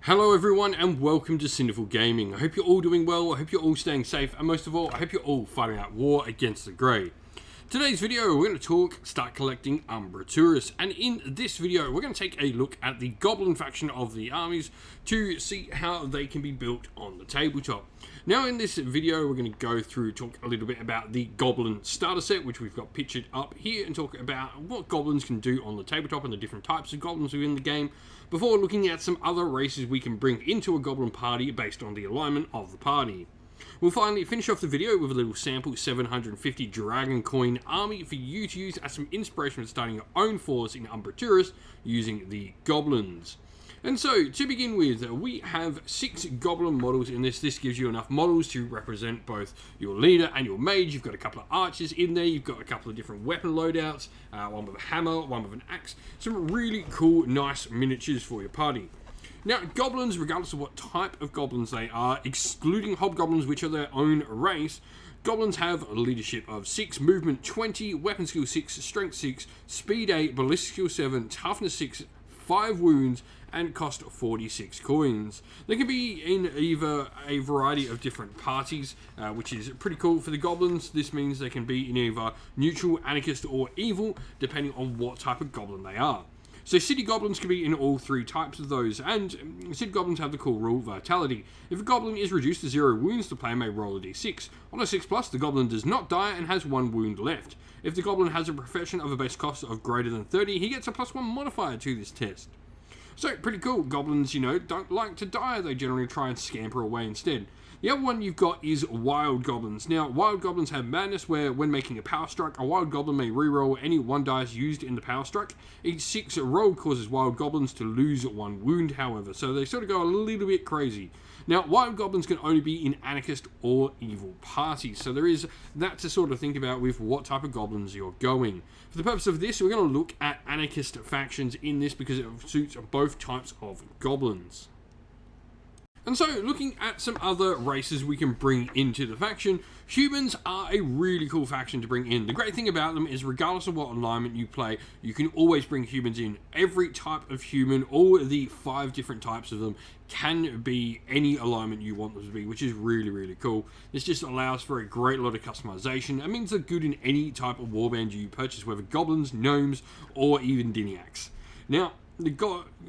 Hello everyone and welcome to Sinful Gaming. I hope you're all doing well, I hope you're all staying safe, and most of all, I hope you're all fighting out war against the Grey. Today's video, we're going to start collecting Umbra Turris, and in this video, we're going to take a look at the Goblin faction of the armies to see how they can be built on the tabletop. Now in this video, we're going to go through, talk a little bit about the Goblin starter set, which we've got pictured up here, and talk about what Goblins can do on the tabletop and the different types of Goblins within the game, before looking at some other races we can bring into a Goblin party based on the alignment of the party. We'll finally finish off the video with a little sample 750 Dragon Coin army for you to use as some inspiration for starting your own force in Umbra Turris using the Goblins. And so, to begin with, we have 6 Goblin models in this. This gives you enough models to represent both your leader and your mage. You've got a couple of archers in there. You've got a couple of different weapon loadouts. One with a hammer, one with an axe. Some really cool, nice miniatures for your party. Now, Goblins, regardless of what type of Goblins they are, excluding Hobgoblins, which are their own race, Goblins have a leadership of 6, movement 20, weapon skill 6, strength 6, speed 8, ballistic skill 7, toughness 6, 5 wounds, and cost 46 coins. They can be in either a variety of different parties, which is pretty cool for the Goblins. This means they can be in either neutral, anarchist, or evil, depending on what type of Goblin they are. So City Goblins can be in all 3 types of those, and City Goblins have the cool rule Vitality. If a Goblin is reduced to 0 wounds, the player may roll a d6. On a 6+, the Goblin does not die and has 1 wound left. If the Goblin has a profession of a base cost of greater than 30, he gets a +1 modifier to this test. So, pretty cool. Goblins, don't like to die. They generally try and scamper away instead. The other one you've got is Wild Goblins. Now, Wild Goblins have madness where, when making a power strike, a Wild Goblin may reroll any 1 dice used in the power strike. Each 6 roll causes Wild Goblins to lose 1 wound, however, so they sort of go a little bit crazy. Now, Wild Goblins can only be in anarchist or evil parties, so there is that to sort of think about with what type of Goblins you're going. For the purpose of this, we're going to look at anarchist factions in this because it suits both types of Goblins. And so, looking at some other races we can bring into the faction, humans are a really cool faction to bring in. The great thing about them is regardless of what alignment you play, you can always bring humans in. Every type of human, all the 5 different types of them, can be any alignment you want them to be, which is really, really cool. This just allows for a great lot of customization. It means they're good in any type of warband you purchase, whether goblins, gnomes, or even diniacs. Now,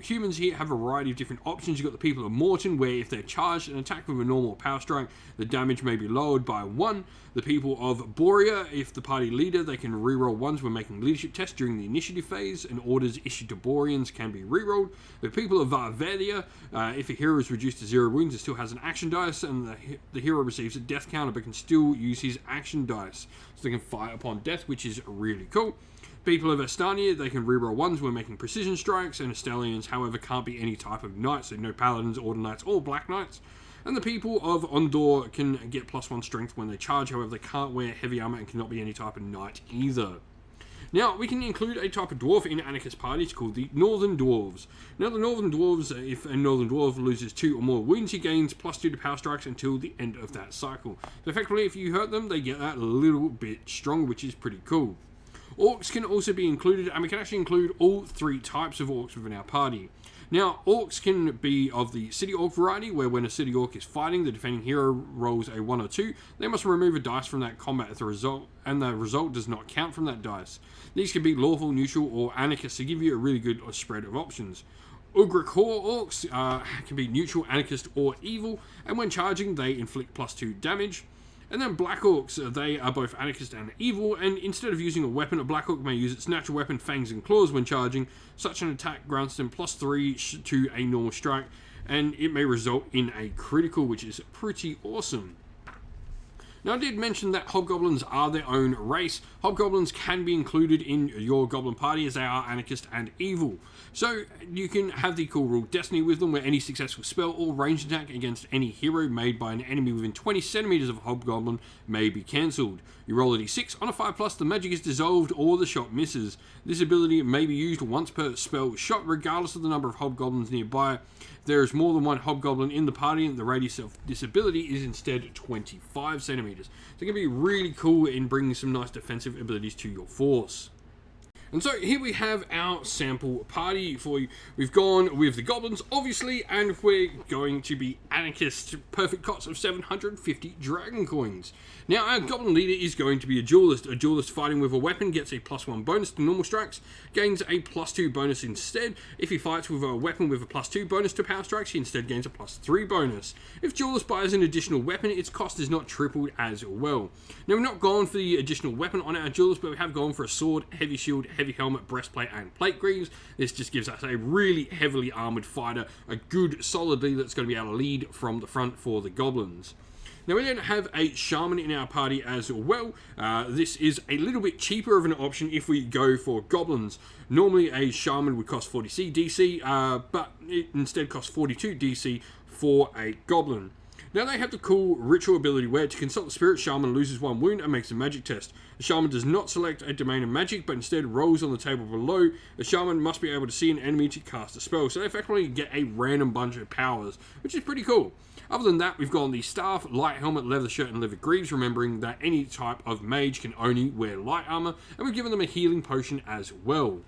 humans here have a variety of different options. You've got the people of Morton, where if they're charged and attacked with a normal power strike, the damage may be lowered by 1. The people of Borea, if the party leader, they can reroll 1s when making leadership tests during the initiative phase, and orders issued to Boreans can be rerolled. The people of Varvelia, if a hero is reduced to 0 wounds, it still has an action dice, and the hero receives a death counter, but can still use his action dice. So they can fight upon death, which is really cool. People of Estania, they can reroll 1s when making precision strikes, and Estalians, however, can't be any type of knights, so no paladins, order knights, or black knights. And the people of Ondor can get +1 strength when they charge, however, they can't wear heavy armor and cannot be any type of knight either. Now, we can include a type of dwarf in anarchist parties called the Northern Dwarves. Now, the Northern Dwarves, if a Northern Dwarf loses 2 or more wounds, he gains +2 to power strikes until the end of that cycle. So effectively, if you hurt them, they get that little bit stronger, which is pretty cool. Orcs can also be included, and we can actually include all 3 types of orcs within our party. Now, orcs can be of the city orc variety, where when a city orc is fighting, the defending hero rolls a 1 or 2. They must remove a dice from that combat as a result, and the result does not count from that dice. These can be lawful, neutral, or anarchist to give you a really good spread of options. Ugrakor orcs can be neutral, anarchist, or evil, and when charging, they inflict +2 damage. And then Black Orcs, they are both anarchist and evil, and instead of using a weapon, a Black Orc may use its natural weapon, Fangs and Claws, when charging. Such an attack grants them +3 to a normal strike, and it may result in a critical, which is pretty awesome. Now, I did mention that Hobgoblins are their own race. Hobgoblins can be included in your Goblin party as they are anarchist and evil. So, you can have the cool rule Destiny with them, where any successful spell or ranged attack against any hero made by an enemy within 20 centimeters of a Hobgoblin may be cancelled. You roll a d6. On a 5+, the magic is dissolved or the shot misses. This ability may be used once per spell shot, regardless of the number of Hobgoblins nearby. If there is more than 1 Hobgoblin in the party, the radius of this ability is instead 25 centimeters. So it can be really cool in bringing some nice defensive abilities to your force. And so here we have our sample party for you. We've gone with the Goblins, obviously, and we're going to be anarchist, perfect cost of 750 dragon coins. Now, our Goblin leader is going to be a duelist. A duelist fighting with a weapon gets a +1 bonus to normal strikes, gains a +2 bonus instead. If he fights with a weapon with a +2 bonus to power strikes, he instead gains a +3 bonus. If duelist buys an additional weapon, its cost is not tripled as well. Now, we've not gone for the additional weapon on our duelist, but we have gone for a sword, heavy shield, heavy helmet, breastplate, and plate greaves. This just gives us a really heavily armoured fighter, a good solid leader that's going to be able to lead from the front for the Goblins. Now we then have a Shaman in our party as well. This is a little bit cheaper of an option if we go for Goblins. Normally a Shaman would cost 40 DC, but it instead costs 42 DC for a Goblin. Now they have the cool ritual ability where to consult the spirit, Shaman loses 1 wound and makes a magic test. The Shaman does not select a domain of magic, but instead rolls on the table below. The Shaman must be able to see an enemy to cast a spell, so they effectively get a random bunch of powers, which is pretty cool. Other than that, we've got the staff, light helmet, leather shirt, and leather greaves, remembering that any type of mage can only wear light armor, and we've given them a healing potion as well.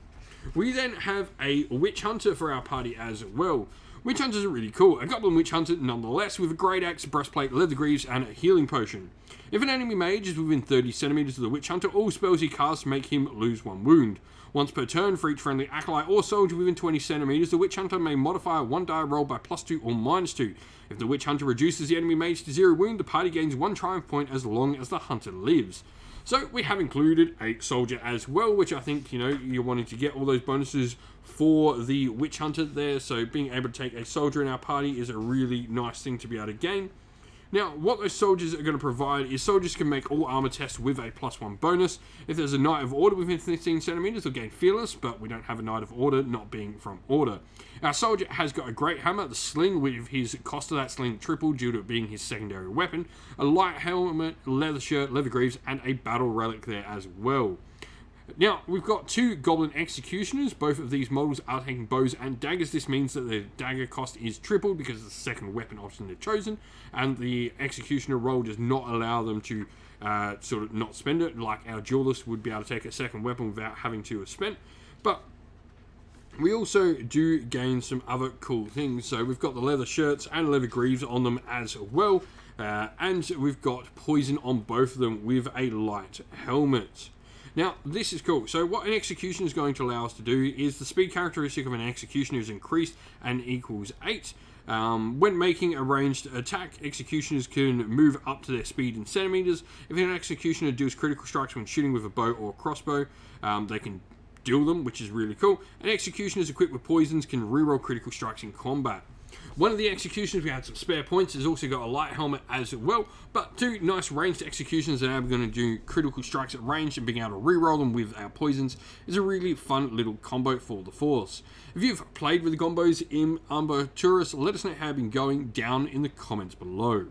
We then have a witch hunter for our party as well. Witch Hunters are really cool. A Goblin Witch Hunter, nonetheless, with a great axe, breastplate, leather greaves, and a healing potion. If an enemy mage is within 30 centimeters of the Witch Hunter, all spells he casts make him lose 1 wound. Once per turn, for each friendly acolyte or soldier within 20 centimeters, the Witch Hunter may modify a 1 die roll by +2 or -2. If the Witch Hunter reduces the enemy mage to 0 wound, the party gains 1 triumph point as long as the hunter lives. So we have included a soldier as well, which I think, you know, you're wanting to get all those bonuses for the Witch Hunter there. So being able to take a soldier in our party is a really nice thing to be able to gain. Now, what those soldiers are going to provide is soldiers can make all armor tests with a +1 bonus. If there's a Knight of Order within 15 centimeters, they'll gain Fearless, but we don't have a Knight of Order, not being from Order. Our soldier has got a great hammer, the sling, with his cost of that sling tripled due to it being his secondary weapon, a light helmet, leather shirt, leather greaves, and a battle relic there as well. Now, we've got 2 Goblin Executioners. Both of these models are taking bows and daggers. This means that the dagger cost is tripled because it's the second weapon option they've chosen, and the Executioner roll does not allow them to sort of not spend it, like our Duelist would be able to take a second weapon without having to have spent. But we also do gain some other cool things. So we've got the leather shirts and leather greaves on them as well, and we've got poison on both of them with a light helmet. Now, this is cool. So what an execution is going to allow us to do is the speed characteristic of an executioner is increased and equals 8. When making a ranged attack, executioners can move up to their speed in centimeters. If an executioner does critical strikes when shooting with a bow or crossbow, they can deal them, which is really cool. And executioners equipped with poisons can reroll critical strikes in combat. One of the executions, we had some spare points, has also got a light helmet as well, but 2 nice ranged executions that are going to do critical strikes at range and being able to reroll them with our poisons is a really fun little combo for the Force. If you've played with the combos in Umbra Turris, let us know how you've been going down in the comments below.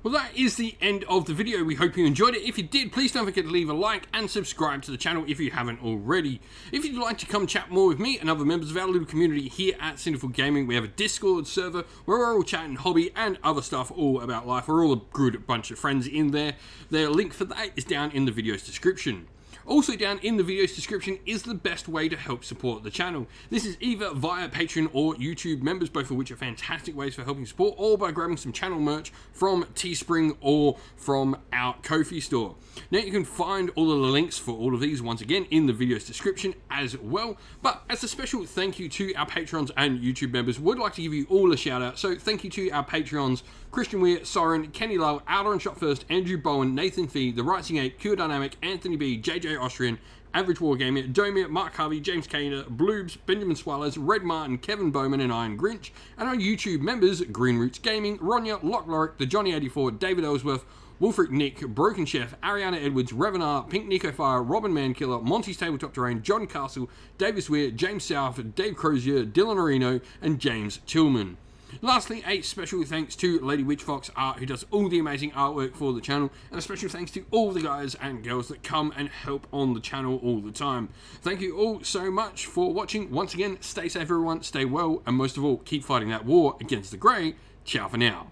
Well, that is the end of the video. We hope you enjoyed it. If you did, please don't forget to leave a like and subscribe to the channel if you haven't already. If you'd like to come chat more with me and other members of our little community here at Sinful Gaming, we have a Discord server where we're all chatting hobby and other stuff all about life. We're all a good bunch of friends in there. The link for that is down in the video's description. Also down in the video's description is the best way to help support the channel. This is either via Patreon or YouTube members, both of which are fantastic ways for helping support, or by grabbing some channel merch from Teespring or from our Ko-fi store. Now you can find all of the links for all of these once again in the video's description as well. But as a special thank you to our Patrons and YouTube members, would like to give you all a shout out. So thank you to our Patrons: Christian Weir, Soren, Kenny Lowe, Outer and Shot First, Andrew Bowen, Nathan Fee, The Writing Ape, Pure Dynamic, Anthony B, JJ Austrian, Average Wargamer, Domir, Mark Harvey, James Kaner, Bloobs, Benjamin Swallows, Red Martin, Kevin Bowman, and Iron Grinch, and our YouTube members: Green Roots Gaming, Ronya, Lock Lorick, The Johnny84, David Ellsworth, Wolfric Nick, Broken Chef, Ariana Edwards, Revenar, Pink Nico Fire, Robin Mankiller, Monty's Tabletop Terrain, John Castle, Davis Weir, James South, Dave Crozier, Dylan Areno, and James Tillman. Lastly, a special thanks to Lady Witchfox Art, who does all the amazing artwork for the channel, and a special thanks to all the guys and girls that come and help on the channel all the time. Thank you all so much for watching. Once again, stay safe everyone, stay well, and most of all, keep fighting that war against the Grey. Ciao for now.